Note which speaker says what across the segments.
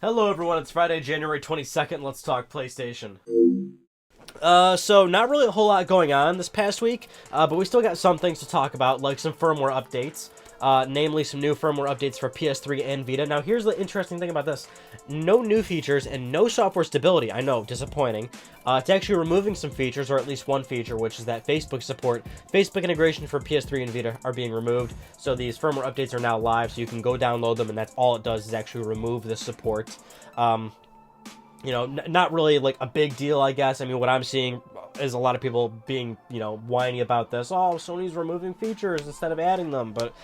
Speaker 1: Hello everyone, it's Friday, January 22nd. Let's talk PlayStation. So not really a whole lot going on this past week, but we still got some things to talk about, like some firmware updates, namely some new firmware updates for PS3 and Vita. Now here's the interesting thing about this. No new features and no software stability. I know, disappointing. It's actually removing some features, or at least one feature, which is that Facebook support. Facebook integration for PS3 and Vita are being removed, so these firmware updates are now live, so you can go download them, and that's all it does is actually remove the support. Not really like a big deal, I guess. I mean, what I'm seeing is a lot of people being, whiny about this. Oh, Sony's removing features instead of adding them. But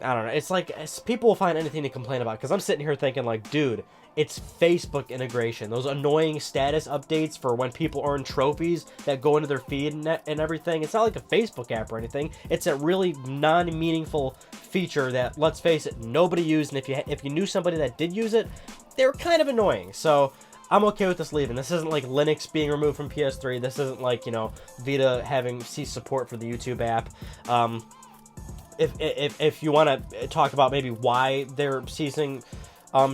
Speaker 1: I don't know. It's like people will find anything to complain about. Because I'm sitting here thinking, like, dude, it's Facebook integration. Those annoying status updates for when people earn trophies that go into their feed and everything. It's not like a Facebook app or anything. It's a really non-meaningful feature that, let's face it, nobody used. And if you knew somebody that did use it, they were kind of annoying. So I'm okay with this leaving. This isn't like Linux being removed from PS3. This isn't like, Vita having ceased support for the YouTube app. If you want to talk about maybe why they're ceasing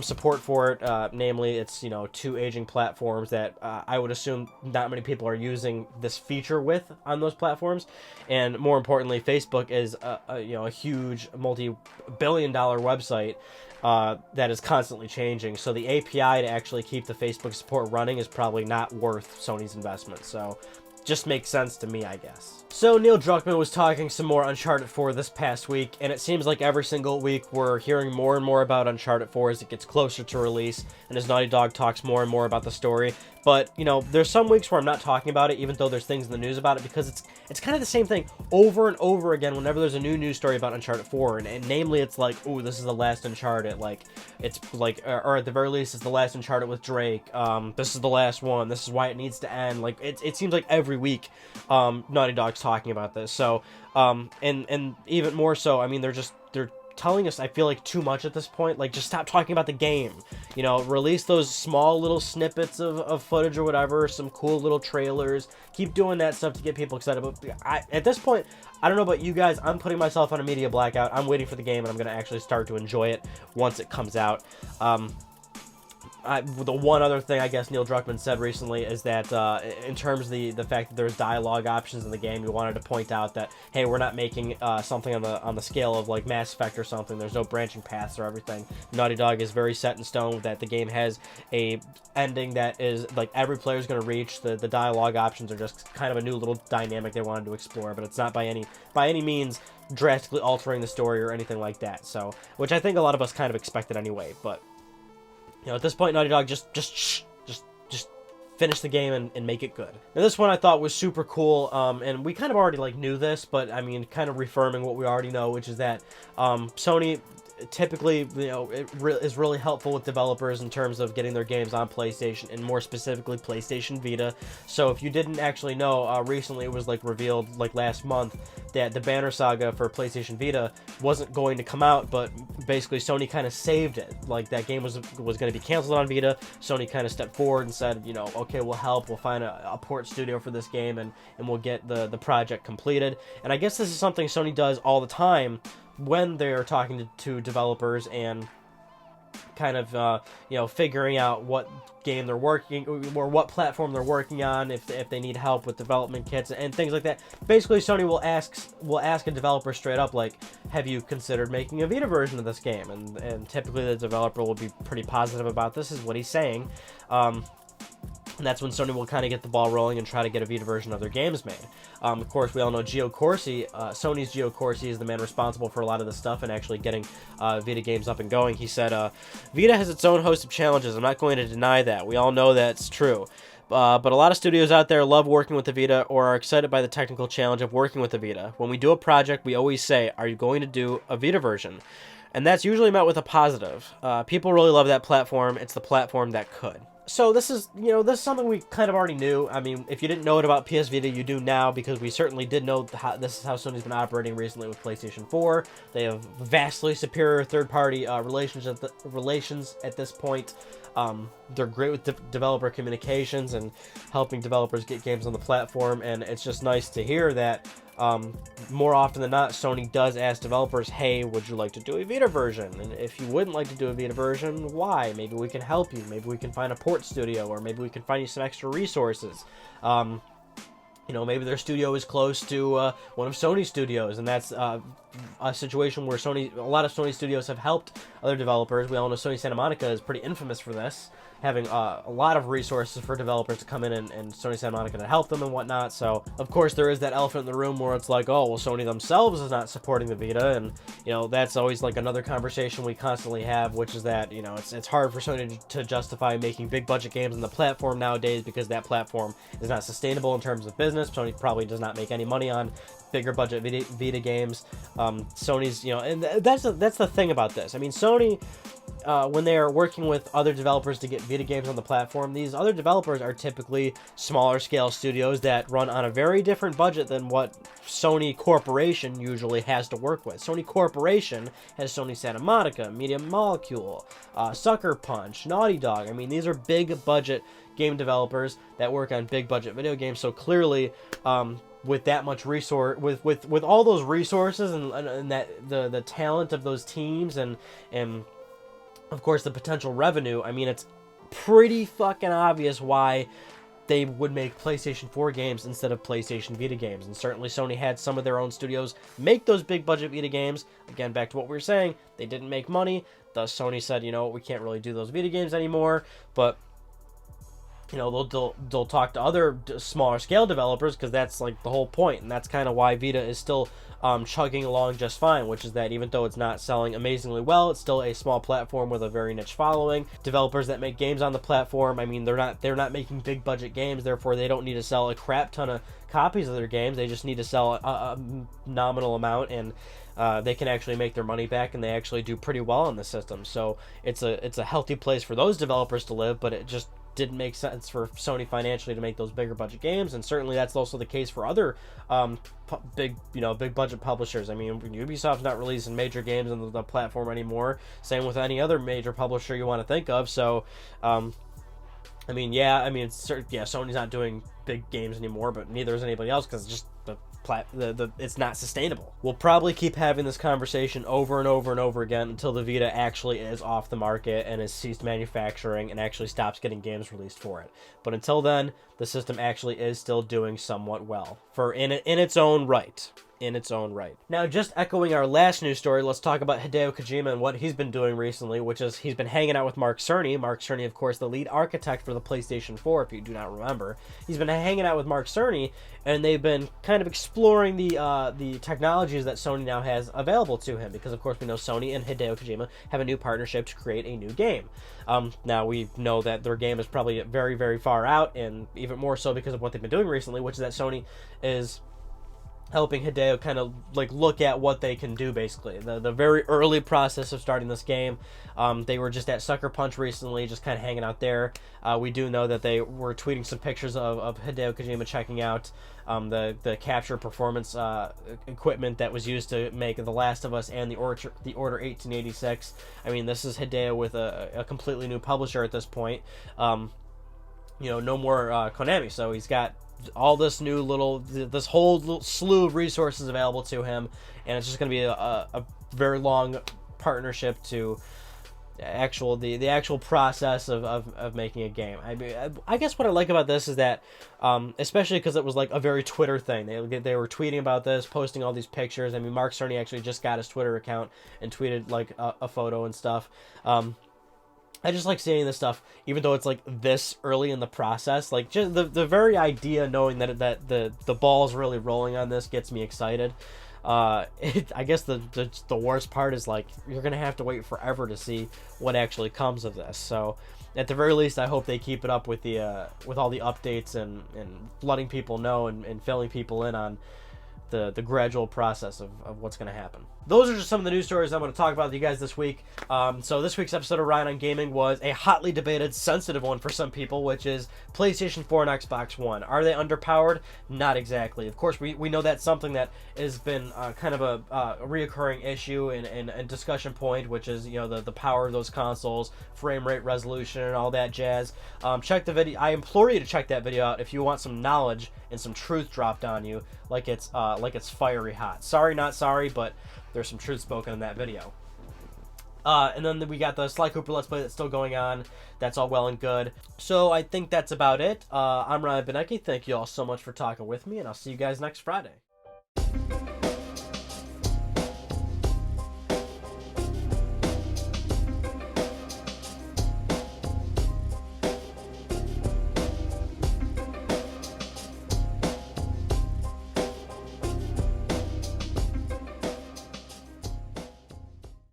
Speaker 1: support for it, namely it's, two aging platforms that I would assume not many people are using this feature with on those platforms. And more importantly, Facebook is a huge multi-billion-dollar website that is constantly changing. So the API to actually keep the Facebook support running is probably not worth Sony's investment. So just makes sense to me, I guess. So Neil Druckmann was talking some more Uncharted 4 this past week, and it seems like every single week we're hearing more and more about Uncharted 4 as it gets closer to release, and as Naughty Dog talks more and more about the story. But, there's some weeks where I'm not talking about it, even though there's things in the news about it, because it's kind of the same thing over and over again whenever there's a new news story about Uncharted 4, and namely it's like, ooh, this is the last Uncharted, like, it's like, or at the very least, it's the last Uncharted with Drake, this is the last one, this is why it needs to end, like, it seems like every week, Naughty Dog's talking about this, so, and even more so, I mean, they're telling us, I feel like, too much at this point. Like, just stop talking about the game. Release those small little snippets of footage or whatever, some cool little trailers. Keep doing that stuff to get people excited. But at this point, I don't know about you guys, I'm putting myself on a media blackout. I'm waiting for the game, and I'm going to actually start to enjoy it once it comes out. The one other thing I guess Neil Druckmann said recently is that in terms of the fact that there's dialogue options in the game, he wanted to point out that, hey, we're not making something on the scale of like Mass Effect or something. There's no branching paths or everything. Naughty Dog is very set in stone that the game has a ending that is like every player is going to reach. The dialogue options are just kind of a new little dynamic they wanted to explore, but it's not by any means drastically altering the story or anything like that. So, which I think a lot of us kind of expected anyway, but at this point, Naughty Dog, just finish the game and make it good. Now, this one I thought was super cool, and we kind of already knew this, but I mean, kind of reaffirming what we already know, which is that Sony typically, is really helpful with developers in terms of getting their games on PlayStation, and more specifically PlayStation Vita. So if you didn't actually know, recently it was revealed last month that the Banner Saga for PlayStation Vita wasn't going to come out, but basically Sony kind of saved it. Like, that game was going to be canceled on Vita. Sony kind of stepped forward and said, okay, we'll help. We'll find a port studio for this game, and we'll get the project completed. And I guess this is something Sony does all the time when they're talking to developers and kind of figuring out what game they're working or what platform they're working on, if they need help with development kits and things like that. Basically, Sony will ask a developer straight up, like, have you considered making a Vita version of this game? And typically the developer will be pretty positive about this, is what he's saying. And that's when Sony will kind of get the ball rolling and try to get a Vita version of their games made. Of course, we all know Gio Corsi. Sony's Gio Corsi is the man responsible for a lot of this stuff and actually getting Vita games up and going. He said, Vita has its own host of challenges. I'm not going to deny that. We all know that's true. But a lot of studios out there love working with the Vita or are excited by the technical challenge of working with the Vita. When we do a project, we always say, are you going to do a Vita version? And that's usually met with a positive. People really love that platform. It's the platform that could. So this is something we kind of already knew. I mean, if you didn't know it about PS Vita, you do now, because we certainly did know this is how Sony's been operating recently with PlayStation 4. They have vastly superior third-party relations at this point. They're great with developer communications and helping developers get games on the platform, and it's just nice to hear that more often than not, Sony does ask developers, hey, would you like to do a Vita version? And if you wouldn't like to do a Vita version, why? Maybe we can help you. Maybe we can find a port studio, or maybe we can find you some extra resources. You know, maybe their studio is close to one of Sony's studios, and that's a situation where a lot of Sony studios have helped other developers. We all know Sony Santa Monica is pretty infamous for this, having a lot of resources for developers to come in and Sony Santa Monica to help them and whatnot. So, of course, there is that elephant in the room where it's like, oh, well, Sony themselves is not supporting the Vita, and, you know, that's always, like, another conversation we constantly have, which is that, you know, it's hard for Sony to justify making big-budget games on the platform nowadays because that platform is not sustainable in terms of business. Sony probably does not make any money on bigger budget Vita games. Sony's, you know, and that's the thing about this. I mean, Sony, when they're working with other developers to get Vita games on the platform, these other developers are typically smaller scale studios that run on a very different budget than what Sony Corporation usually has to work with. Sony Corporation has Sony Santa Monica, Media Molecule, Sucker Punch, Naughty Dog. I mean, these are big budget game developers that work on big budget video games. So clearly, with that much resource, with all those resources and that the talent of those teams and of course the potential revenue, I mean, it's pretty fucking obvious why they would make PlayStation 4 games instead of PlayStation Vita games. And certainly Sony had some of their own studios make those big budget Vita games. Again, back to what we were saying, they didn't make money, thus Sony said, you know, we can't really do those Vita games anymore. But you know, they'll talk to other smaller scale developers, because that's like the whole point, and that's kind of why Vita is still chugging along just fine, which is that even though it's not selling amazingly well, it's still a small platform with a very niche following. Developers that make games on the platform, I mean, they're not making big budget games, therefore they don't need to sell a crap ton of copies of their games. They just need to sell a nominal amount, and they can actually make their money back, and they actually do pretty well in the system. So it's a healthy place for those developers to live, but it just didn't make sense for Sony financially to make those bigger budget games, and certainly that's also the case for other big budget publishers. I mean, Ubisoft's not releasing major games on the platform anymore. Same with any other major publisher you want to think of. So, I mean, Sony's not doing big games anymore, but neither is anybody else, because it's just it's not sustainable. We'll probably keep having this conversation over and over and over again until the Vita actually is off the market and has ceased manufacturing and actually stops getting games released for it. But until then, the system actually is still doing somewhat well in its own right. Now, just echoing our last news story, let's talk about Hideo Kojima and what he's been doing recently, which is he's been hanging out with Mark Cerny. Mark Cerny, of course, the lead architect for the PlayStation 4, if you do not remember. He's been hanging out with Mark Cerny, and they've been kind of exploring the technologies that Sony now has available to him, because, of course, we know Sony and Hideo Kojima have a new partnership to create a new game. Now, we know that their game is probably very, very far out, and even more so because of what they've been doing recently, which is that Sony is helping Hideo kind of like look at what they can do, basically. The very early process of starting this game. They were just at Sucker Punch recently, just kind of hanging out there. We do know that they were tweeting some pictures of Hideo Kojima checking out the capture performance equipment that was used to make The Last of Us and the Order 1886. I mean, this is Hideo with a completely new publisher at this point. No more Konami, so he's got all this this whole little slew of resources available to him, and it's just going to be a very long partnership to the actual process of making a game. I guess what I like about this is that, especially because it was like a very Twitter thing. They were tweeting about this, posting all these pictures. I mean, Mark Cerny actually just got his Twitter account and tweeted like a photo and stuff. I just like seeing this stuff, even though it's like this early in the process. Like, just the very idea, knowing that the ball's really rolling on this, gets me excited. I guess the worst part is, like, you're gonna have to wait forever to see what actually comes of this. So, at the very least, I hope they keep it up with with all the updates and letting people know and filling people in on the gradual process of what's gonna happen. those are just some of the news stories I'm going to talk about with you guys this week. So this week's episode of Ryan on Gaming was a hotly debated, sensitive one for some people, which is PlayStation 4 and Xbox One. Are they underpowered? Not exactly. Of course, we know that's something that has been kind of a reoccurring issue and discussion point, which is, you know, the power of those consoles, frame rate, resolution, and all that jazz. Check the video. I implore you to check that video out if you want some knowledge and some truth dropped on you, like it's fiery hot. Sorry, not sorry, but there's some truth spoken in that video. And then we got the Sly Cooper Let's Play that's still going on. That's all well and good. So I think that's about it. I'm Ryan Benecki. Thank you all so much for talking with me, and I'll see you guys next Friday.